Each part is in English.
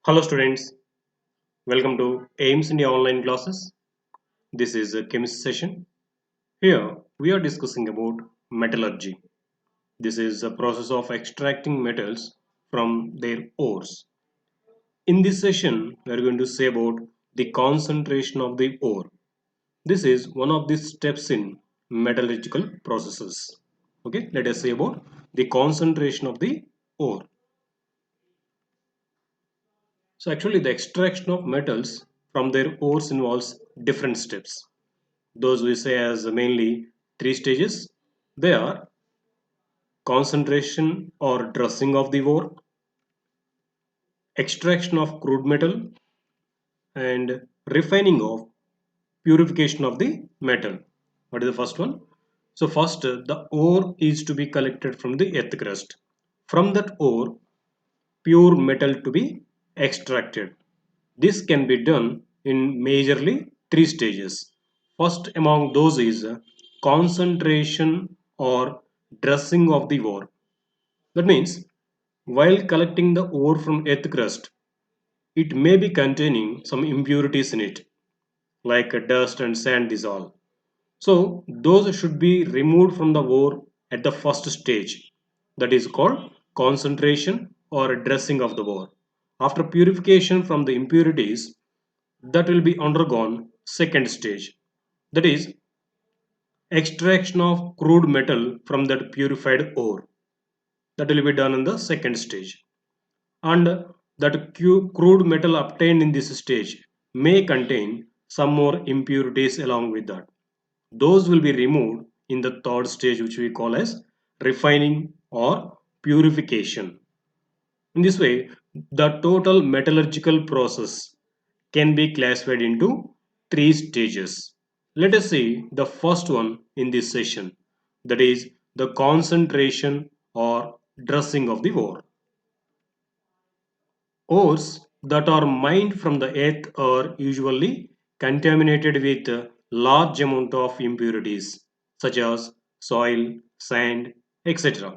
Hello students, welcome to AIMS India online classes. This is a chemistry session. Here we are discussing about metallurgy. This is the process of extracting metals from their ores. In this session we are going to say about the concentration of the ore. This is one of the steps in metallurgical processes. Okay, let us say about the concentration of the ore. So actually the extraction of metals from their ores involves different steps. Those we say as mainly three stages. They are concentration or dressing of the ore, extraction of crude metal, and refining of purification of the metal. What is the first one? So first the ore is to be collected from the earth crust. From that ore, pure metal to be extracted. This can be done in majorly three stages. First among those is concentration or dressing of the ore. That means while collecting the ore from earth crust, it may be containing some impurities in it, like dust and sand dissolve. So those should be removed from the ore at the first stage. That is called concentration or dressing of the ore. After purification from the impurities, that will be undergone second stage. That is extraction of crude metal from that purified ore. That will be done in the second stage. And that crude metal obtained in this stage may contain some more impurities along with that. Those will be removed in the third stage, which we call as refining or purification. In this way, the total metallurgical process can be classified into three stages. Let us see the first one in this session, that is the concentration or dressing of the ore. Ores that are mined from the earth are usually contaminated with a large amount of impurities such as soil, sand, etc.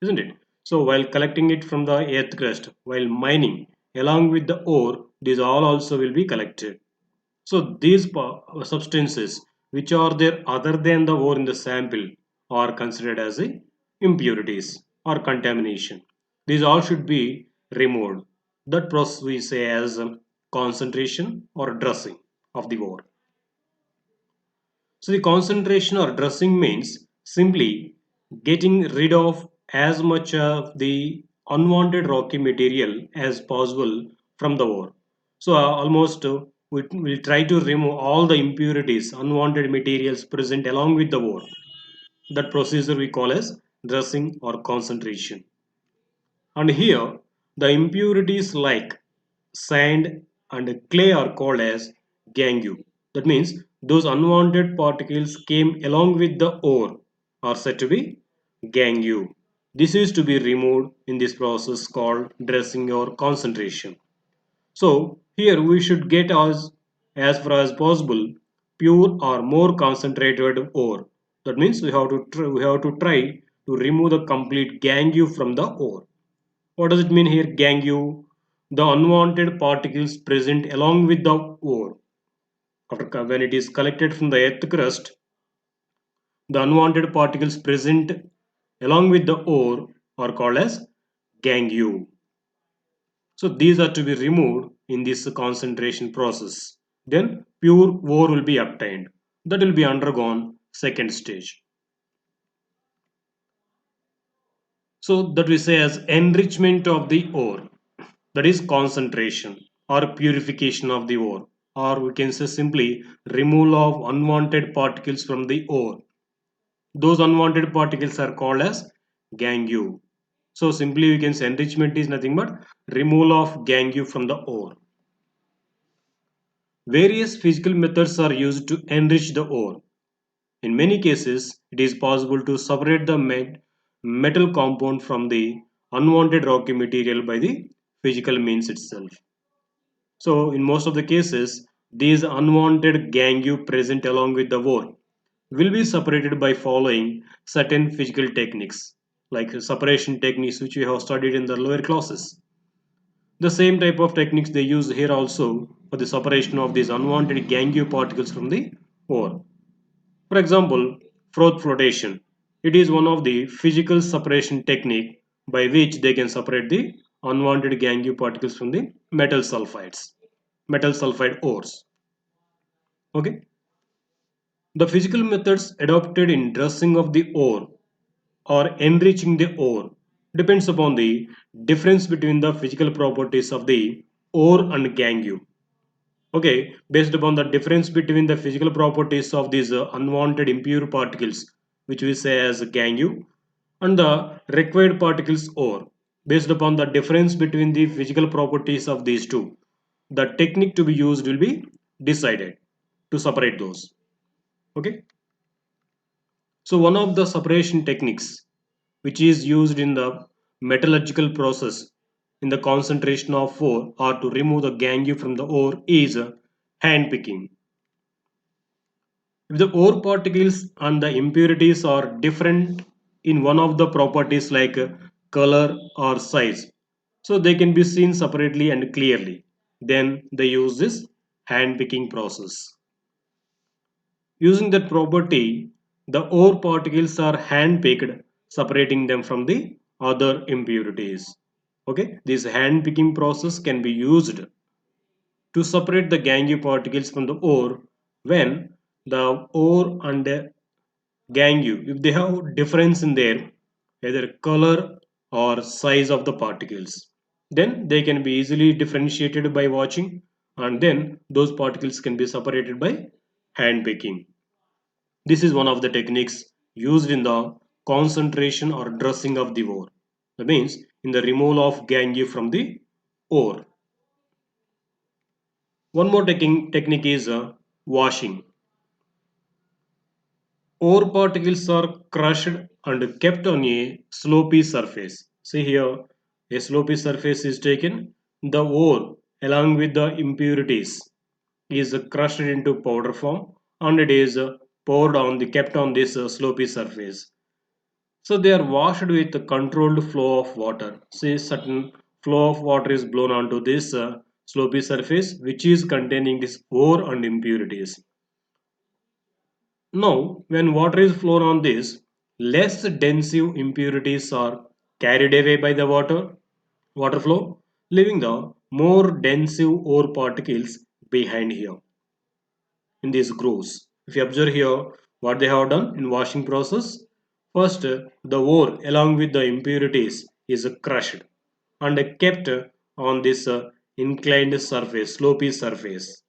Isn't it? So while collecting it from the earth crust, while mining, along with the ore, these all also will be collected. So these substances which are there other than the ore in the sample are considered as impurities or contamination. These all should be removed. That process we say as concentration or dressing of the ore. So the concentration or dressing means simply getting rid of as much of the unwanted rocky material as possible from the ore. So almost we will try to remove all the impurities, unwanted materials present along with the ore. That procedure we call as dressing or concentration. And here the impurities like sand and clay are called as gangue. That means those unwanted particles came along with the ore are said to be gangue. This is to be removed in this process called dressing or concentration. So here we should get as far as possible pure or more concentrated ore. That means we have to try to remove the complete gangue from the ore. What does it mean here? Gangue, the unwanted particles present along with the ore. After when it is collected from the earth crust, the unwanted particles present along with the ore are called as gangue. So these are to be removed in this concentration process. Then pure ore will be obtained. That will be undergone second stage. So that we say as enrichment of the ore. That is concentration or purification of the ore, or we can say simply removal of unwanted particles from the ore. Those unwanted particles are called as gangue. So simply we can say enrichment is nothing but removal of gangue from the ore. Various physical methods are used to enrich the ore. In many cases, it is possible to separate the metal compound from the unwanted rocky material by the physical means itself. So in most of the cases, these unwanted gangue present along with the ore will be separated by following certain physical techniques like separation techniques which we have studied in the lower classes. The same type of techniques they use here also for the separation of these unwanted gangue particles from the ore. For example, froth flotation. It is one of the physical separation technique by which they can separate the unwanted gangue particles from the metal sulfide ores. Okay. The physical methods adopted in dressing of the ore or enriching the ore depends upon the difference between the physical properties of the ore and gangue. Okay, based upon the difference between the physical properties of these unwanted impure particles, which we say as gangue, and the required particles ore, based upon the difference between the physical properties of these two, the technique to be used will be decided to separate those. Okay. So one of the separation techniques which is used in the metallurgical process in the concentration of ore or to remove the gangue from the ore is hand picking. If the ore particles and the impurities are different in one of the properties like color or size, so they can be seen separately and clearly. Then they use this hand picking process. Using that property, the ore particles are hand-picked, separating them from the other impurities. Okay, this hand-picking process can be used to separate the gangue particles from the ore when the ore and gangue, if they have difference in their either color or size of the particles, then they can be easily differentiated by watching, and then those particles can be separated by hand picking. This is one of the techniques used in the concentration or dressing of the ore. That means in the removal of gangue from the ore. One more technique is washing. Ore particles are crushed and kept on a slopy surface. See here, a slopy surface is taken. The ore along with the impurities is crushed into powder form and it is poured on the kept on this slopy surface. So they are washed with a controlled flow of water. Say certain flow of water is blown onto this slopy surface which is containing this ore and impurities. Now when water is flown on this, less dense impurities are carried away by the water flow, leaving the more dense ore particles behind here in these grooves. If you observe here what they have done in washing process, first the ore along with the impurities is crushed and kept on this inclined surface, slopy surface,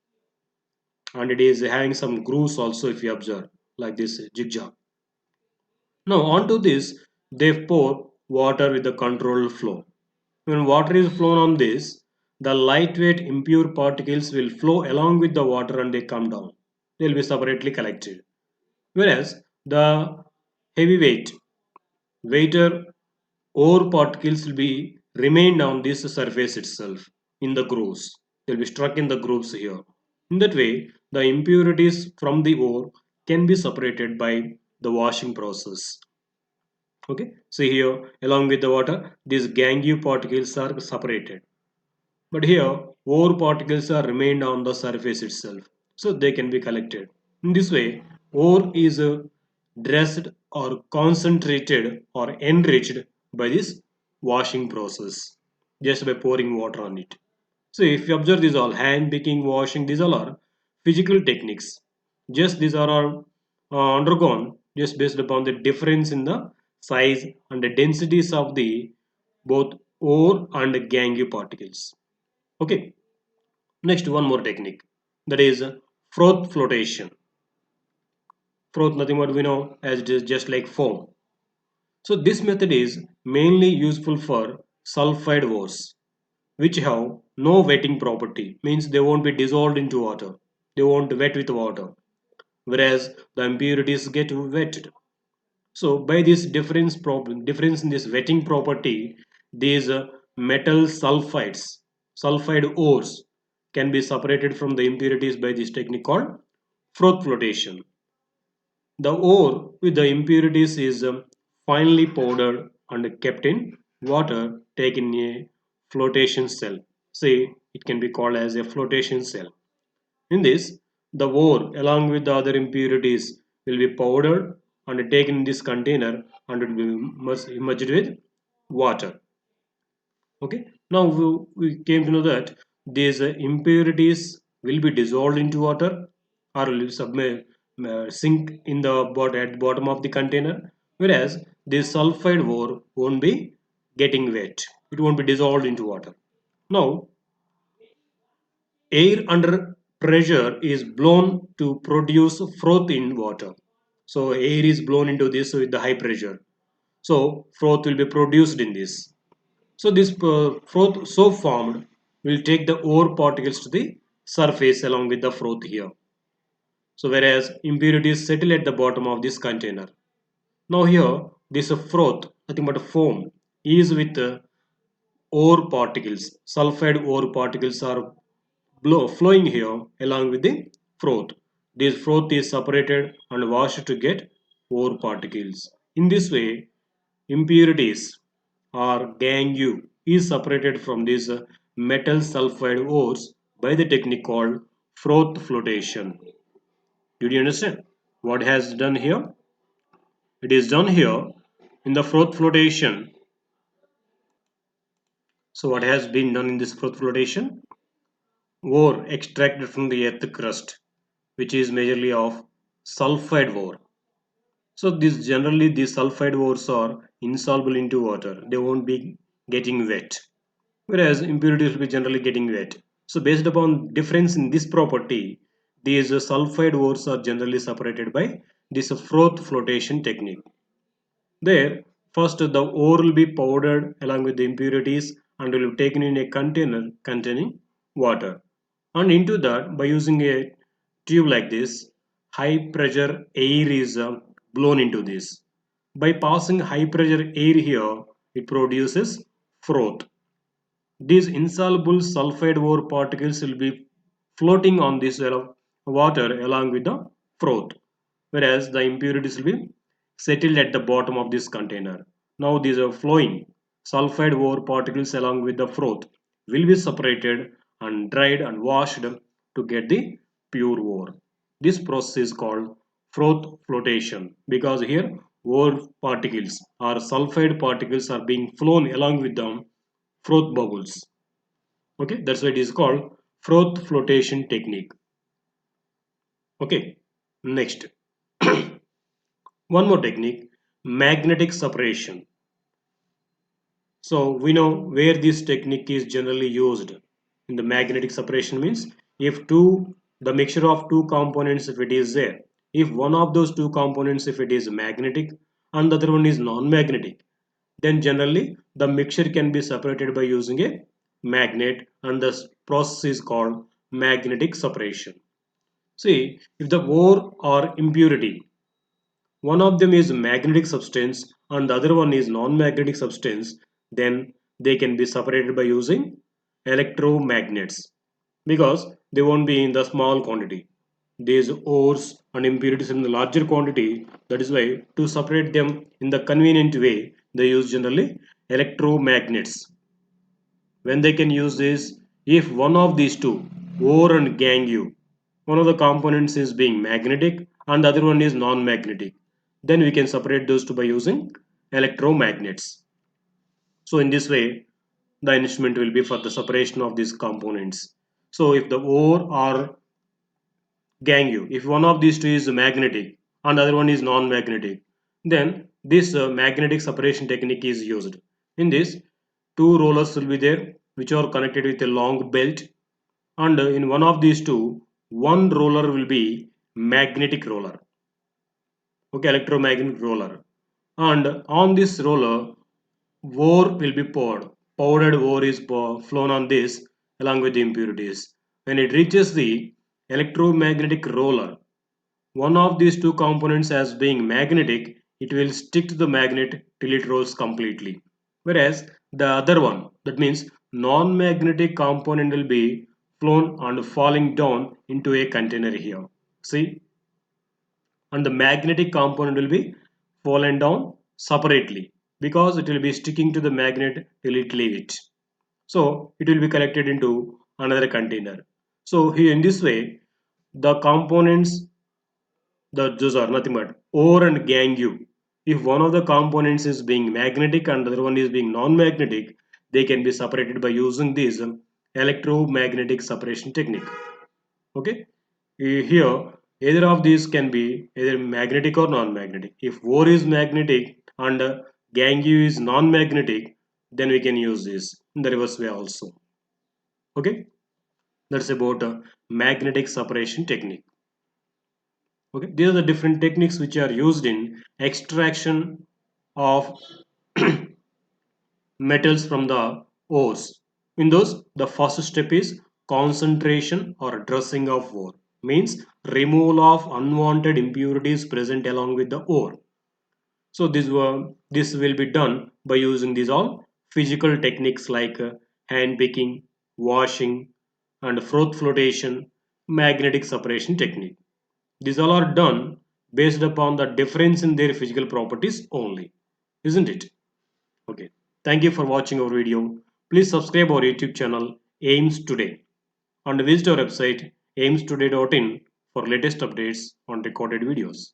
and it is having some grooves also if you observe like this zigzag. Now onto this they pour water with the controlled flow. When water is flown on this, the lightweight impure particles will flow along with the water and they come down. They will be separately collected. Whereas the heavyweight weighter ore particles will be remained on this surface itself in the grooves. They will be struck in the grooves here. In that way, the impurities from the ore can be separated by the washing process. Okay, so here along with the water, these gangue particles are separated. But here, ore particles are remained on the surface itself, so they can be collected. In this way, ore is dressed or concentrated or enriched by this washing process, just by pouring water on it. So if you observe these all, hand picking, washing, these all are physical techniques. Just these are all undergone just based upon the difference in the size and the densities of the both ore and gangue particles. Okay, next one more technique, that is froth flotation. Froth nothing but we know as it is just like foam. So this method is mainly useful for sulfide ores which have no wetting property, means they won't be dissolved into water, they won't wet with water, whereas the impurities get wetted. So by this difference in this wetting property, these metal sulfide ores can be separated from the impurities by this technique called froth flotation. The ore with the impurities is finely powdered and kept in water taken in a flotation cell. say it can be called as a flotation cell. In this, the ore along with the other impurities will be powdered and taken in this container and it will be merged with water. Okay, now we came to know that these impurities will be dissolved into water or will sink in the at the bottom of the container, whereas this sulfide ore won't be getting wet. It won't be dissolved into water. Now, air under pressure is blown to produce froth in water. So air is blown into this with the high pressure. So froth will be produced in this. So this froth so formed will take the ore particles to the surface along with the froth here. So whereas impurities settle at the bottom of this container. Now here this froth, nothing but a foam, is with ore particles. Sulfide ore particles are flowing here along with the froth. This froth is separated and washed to get ore particles. In this way, impurities or gangue is separated from these metal sulfide ores by the technique called froth flotation. Did you understand what has done here? It is done here in the froth flotation. So what has been done in this froth flotation? Ore extracted from the earth crust, which is majorly of sulfide ore. So this generally these sulfide ores are insoluble into water. They won't be getting wet. Whereas impurities will be generally getting wet. So based upon difference in this property, these sulfide ores are generally separated by this froth flotation technique. There, first the ore will be powdered along with the impurities and will be taken in a container containing water. And into that, by using a tube like this, high pressure air is blown into this. By passing high pressure air here, it produces froth. These insoluble sulfide ore particles will be floating on this water along with the froth, whereas the impurities will be settled at the bottom of this container. Now these are flowing sulfide ore particles along with the froth will be separated and dried and washed to get the pure ore. This process is called froth flotation because here ore particles or sulfide particles are being flown along with them froth bubbles. Okay, that's why it is called froth flotation technique. Okay, next one more technique, magnetic separation. So we know where this technique is generally used. In the magnetic separation means if the mixture of two components, if it is there, if one of those two components, if it is magnetic and the other one is non-magnetic, then generally the mixture can be separated by using a magnet and the process is called magnetic separation. See, if the ore or impurity, one of them is magnetic substance and the other one is non-magnetic substance, then they can be separated by using electromagnets because they won't be in the small quantity. These ores and impurities in the larger quantity. That is why to separate them in the convenient way, they use generally electromagnets. When they can use this, if one of these two, ore and gangue, one of the components is being magnetic and the other one is non-magnetic, then we can separate those two by using electromagnets. So in this way, the instrument will be for the separation of these components. So if the ore or gangue, if one of these two is magnetic and the other one is non-magnetic, then this magnetic separation technique is used. In this, two rollers will be there which are connected with a long belt, and in one of these two, one roller will be magnetic roller, okay, electromagnetic roller, and on this roller ore will be poured. Powdered ore is flown on this along with the impurities. When it reaches the electromagnetic roller, one of these two components as being magnetic, it will stick to the magnet till it rolls completely, whereas the other one, that means non-magnetic component, will be flown and falling down into a container here. See, and the magnetic component will be fallen down separately because it will be sticking to the magnet till it leave it. So it will be collected into another container. So here in this way, the components, those are nothing but ore and gangue. If one of the components is being magnetic and the other one is being non-magnetic, they can be separated by using this electromagnetic separation technique. Okay. Here, either of these can be either magnetic or non-magnetic. If ore is magnetic and gangue is non-magnetic, then we can use this in the reverse way also. Okay, that's about magnetic separation technique. Okay, these are the different techniques which are used in extraction of metals from the ores. In those, the first step is concentration or dressing of ore, means removal of unwanted impurities present along with the ore. So this will be done by using these all physical techniques like hand picking, washing, and froth flotation, magnetic separation technique. These all are done based upon the difference in their physical properties only, isn't it? Okay. Thank you for watching our video. Please subscribe our YouTube channel AIMS Today and visit our website aimstoday.in for latest updates on recorded videos.